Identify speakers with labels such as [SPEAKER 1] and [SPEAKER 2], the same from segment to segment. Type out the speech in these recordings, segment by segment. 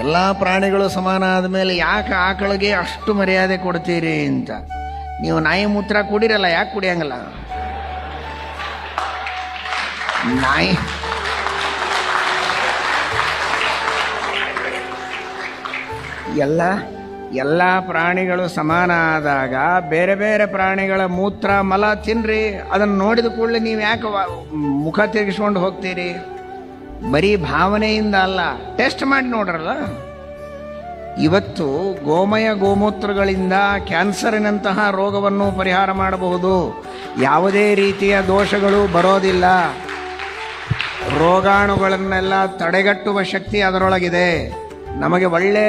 [SPEAKER 1] ಎಲ್ಲ ಪ್ರಾಣಿಗಳು ಸಮಾನ ಆದಮೇಲೆ ಯಾಕೆ ಆಕಳಿಗೆ ಅಷ್ಟು ಮರ್ಯಾದೆ ಕೊಡ್ತೀರಿ ಅಂತ. ನೀವು ನಾಯಿ ಮೂತ್ರ ಕುಡಿರಲ್ಲ, ಯಾಕೆ ಕುಡಿಯಂಗಲ್ಲ? ನಾಯಿ ಎಲ್ಲ ಪ್ರಾಣಿಗಳು ಸಮಾನ ಆದಾಗ ಬೇರೆ ಬೇರೆ ಪ್ರಾಣಿಗಳ ಮೂತ್ರ ಮಲ ತಿನ್ರಿ. ಅದನ್ನು ನೋಡಿದ ಕೂಡಲೇ ನೀವು ಯಾಕೆ ಮುಖ ತಿರುಗಿಸ್ಕೊಂಡು ಹೋಗ್ತೀರಿ? ಬರೀ ಭಾವನೆಯಿಂದ ಅಲ್ಲ, ಟೆಸ್ಟ್ ಮಾಡಿ ನೋಡ್ರಲ್ಲ. ಇವತ್ತು ಗೋಮಯ ಗೋಮೂತ್ರಗಳಿಂದ ಕ್ಯಾನ್ಸರಿನಂತಹ ರೋಗವನ್ನು ಪರಿಹಾರ ಮಾಡಬಹುದು. ಯಾವುದೇ ರೀತಿಯ ದೋಷಗಳು ಬರೋದಿಲ್ಲ. ರೋಗಾಣುಗಳನ್ನೆಲ್ಲ ತಡೆಗಟ್ಟುವ ಶಕ್ತಿ ಅದರೊಳಗಿದೆ. ನಮಗೆ ಒಳ್ಳೆ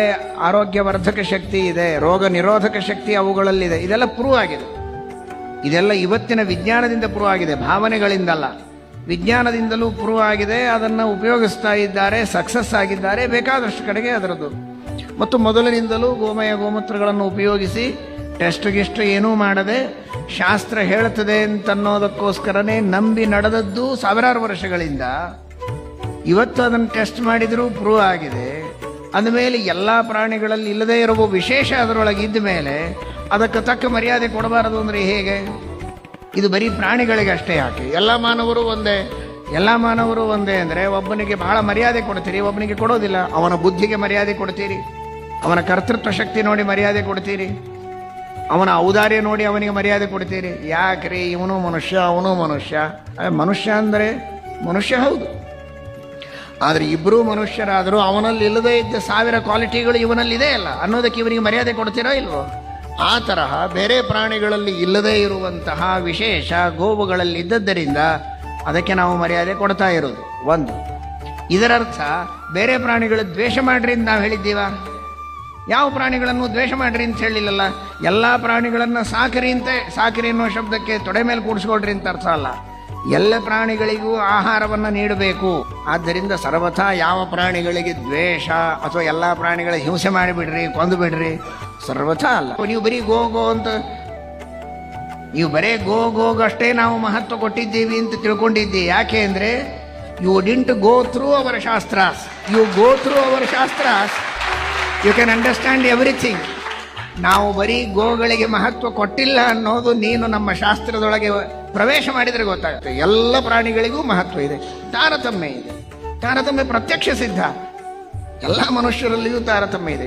[SPEAKER 1] ಆರೋಗ್ಯವರ್ಧಕ ಶಕ್ತಿ ಇದೆ, ರೋಗ ನಿರೋಧಕ ಶಕ್ತಿ ಅವುಗಳಲ್ಲಿದೆ. ಇದೆಲ್ಲ ಪ್ರೂವ್ ಆಗಿದೆ. ಇದೆಲ್ಲ ಇವತ್ತಿನ ವಿಜ್ಞಾನದಿಂದ ಪ್ರೂವ್ ಆಗಿದೆ, ಭಾವನೆಗಳಿಂದಲ್ಲ. ವಿಜ್ಞಾನದಿಂದಲೂ ಪ್ರೂವ್ ಆಗಿದೆ. ಅದನ್ನು ಉಪಯೋಗಿಸ್ತಾ ಇದ್ದಾರೆ, ಸಕ್ಸಸ್ ಆಗಿದ್ದಾರೆ ಬೇಕಾದಷ್ಟು ಕಡೆಗೆ ಅದರದ್ದು. ಮತ್ತು ಮೊದಲಿನಿಂದಲೂ ಗೋಮಯ ಗೋಮೂತ್ರಗಳನ್ನು ಉಪಯೋಗಿಸಿ ಟೆಸ್ಟ್ ಗಿಸ್ಟ್ ಏನೂ ಮಾಡದೆ ಶಾಸ್ತ್ರ ಹೇಳ್ತದೆ ಅಂತನ್ನೋದಕ್ಕೋಸ್ಕರನೇ ನಂಬಿ ನಡೆದದ್ದು ಸಾವಿರಾರು ವರ್ಷಗಳಿಂದ. ಇವತ್ತು ಅದನ್ನು ಟೆಸ್ಟ್ ಮಾಡಿದರೂ ಪ್ರೂವ್ ಆಗಿದೆ. ಅಂದಮೇಲೆ ಎಲ್ಲ ಪ್ರಾಣಿಗಳಲ್ಲಿ ಇಲ್ಲದೇ ಇರುವ ವಿಶೇಷ ಅದರೊಳಗೆ ಇದ್ದ ಮೇಲೆ ಅದಕ್ಕೆ ತಕ್ಕ ಮರ್ಯಾದೆ ಕೊಡಬಾರದು ಅಂದರೆ ಹೇಗೆ? ಇದು ಬರೀ ಪ್ರಾಣಿಗಳಿಗೆ ಅಷ್ಟೇ ಯಾಕೆ? ಎಲ್ಲ ಮಾನವರು ಒಂದೇ ಅಂದರೆ ಒಬ್ಬನಿಗೆ ಬಹಳ ಮರ್ಯಾದೆ ಕೊಡ್ತೀರಿ, ಒಬ್ಬನಿಗೆ ಕೊಡೋದಿಲ್ಲ. ಅವನ ಬುದ್ಧಿಗೆ ಮರ್ಯಾದೆ ಕೊಡ್ತೀರಿ, ಅವನ ಕರ್ತೃತ್ವ ಶಕ್ತಿ ನೋಡಿ ಮರ್ಯಾದೆ ಕೊಡ್ತೀರಿ, ಅವನ ಔದಾರ್ಯ ನೋಡಿ ಅವನಿಗೆ ಮರ್ಯಾದೆ ಕೊಡ್ತೀರಿ. ಯಾಕ್ರಿ? ಇವನು ಮನುಷ್ಯ, ಅವನು ಮನುಷ್ಯ. ಮನುಷ್ಯ ಅಂದರೆ ಮನುಷ್ಯ ಹೌದು, ಆದರೆ ಇಬ್ಬರೂ ಮನುಷ್ಯರಾದರೂ ಅವನಲ್ಲಿ ಇಲ್ಲದೇ ಇದ್ದ ಸಾವಿರ ಕ್ವಾಲಿಟಿಗಳು ಇವನಲ್ಲಿದೆ ಅಲ್ಲ ಅನ್ನೋದಕ್ಕೆ ಇವನಿಗೆ ಮರ್ಯಾದೆ ಕೊಡ್ತೀರೋ ಇಲ್ವೋ? ಆ ತರಹ ಬೇರೆ ಪ್ರಾಣಿಗಳಲ್ಲಿ ಇಲ್ಲದೇ ಇರುವಂತಹ ವಿಶೇಷ ಗೋವುಗಳಲ್ಲಿ ಇದ್ದದ್ದರಿಂದ ಅದಕ್ಕೆ ನಾವು ಮರ್ಯಾದೆ ಕೊಡ್ತಾ ಇರೋದು ಒಂದು. ಇದರರ್ಥ ಬೇರೆ ಪ್ರಾಣಿಗಳ ದ್ವೇಷ ಮಾಡ್ರಿ ಅಂತ ನಾವು ಹೇಳಿದ್ದೀವ? ಯಾವ ಪ್ರಾಣಿಗಳನ್ನು ದ್ವೇಷ ಮಾಡ್ರಿ ಅಂತ ಹೇಳಿಲ್ಲಲ್ಲ. ಎಲ್ಲ ಪ್ರಾಣಿಗಳನ್ನು ಸಾಕಿರಿ ಅನ್ನೋ ಶಬ್ದಕ್ಕೆ ತೊಡೆ ಮೇಲೆ ಕೂಡಿಸ್ಕೊಳ್ರಿ ಅಂತ ಅರ್ಥ ಅಲ್ಲ. ಎಲ್ಲ ಪ್ರಾಣಿಗಳಿಗೂ ಆಹಾರವನ್ನು ನೀಡಬೇಕು. ಆದ್ದರಿಂದ ಸರ್ವಥಾ ಯಾವ ಪ್ರಾಣಿಗಳಿಗೆ ದ್ವೇಷ ಅಥವಾ ಎಲ್ಲ ಪ್ರಾಣಿಗಳ ಹಿಂಸೆ ಮಾಡಿಬಿಡ್ರಿ, ಕೊಂದು ಬಿಡ್ರಿ, ಸರ್ವಥಾ ಅಲ್ಲ. ನೀವು ಬರೀ ಗೋಗಷ್ಟೇ ನಾವು ಮಹತ್ವ ಕೊಟ್ಟಿದ್ದೀವಿ ಅಂತ ತಿಳ್ಕೊಂಡಿದ್ದೀವಿ. ಯಾಕೆ ಅಂದರೆ you didn't go through our shastras. You go through our shastras, you can understand everything. ನಾವು ಬರೀ ಗೋಗಳಿಗೆ ಮಹತ್ವ ಕೊಟ್ಟಿಲ್ಲ ಅನ್ನೋದು ನೀನು ನಮ್ಮ ಶಾಸ್ತ್ರದೊಳಗೆ ಪ್ರವೇಶ ಮಾಡಿದರೆ ಗೊತ್ತಾಗುತ್ತೆ. ಎಲ್ಲ ಪ್ರಾಣಿಗಳಿಗೂ ಮಹತ್ವ ಇದೆ, ತಾರತಮ್ಯ ಇದೆ. ತಾರತಮ್ಯ ಪ್ರತ್ಯಕ್ಷ ಸಿದ್ಧ. ಎಲ್ಲ ಮನುಷ್ಯರಲ್ಲಿಯೂ ತಾರತಮ್ಯ ಇದೆ.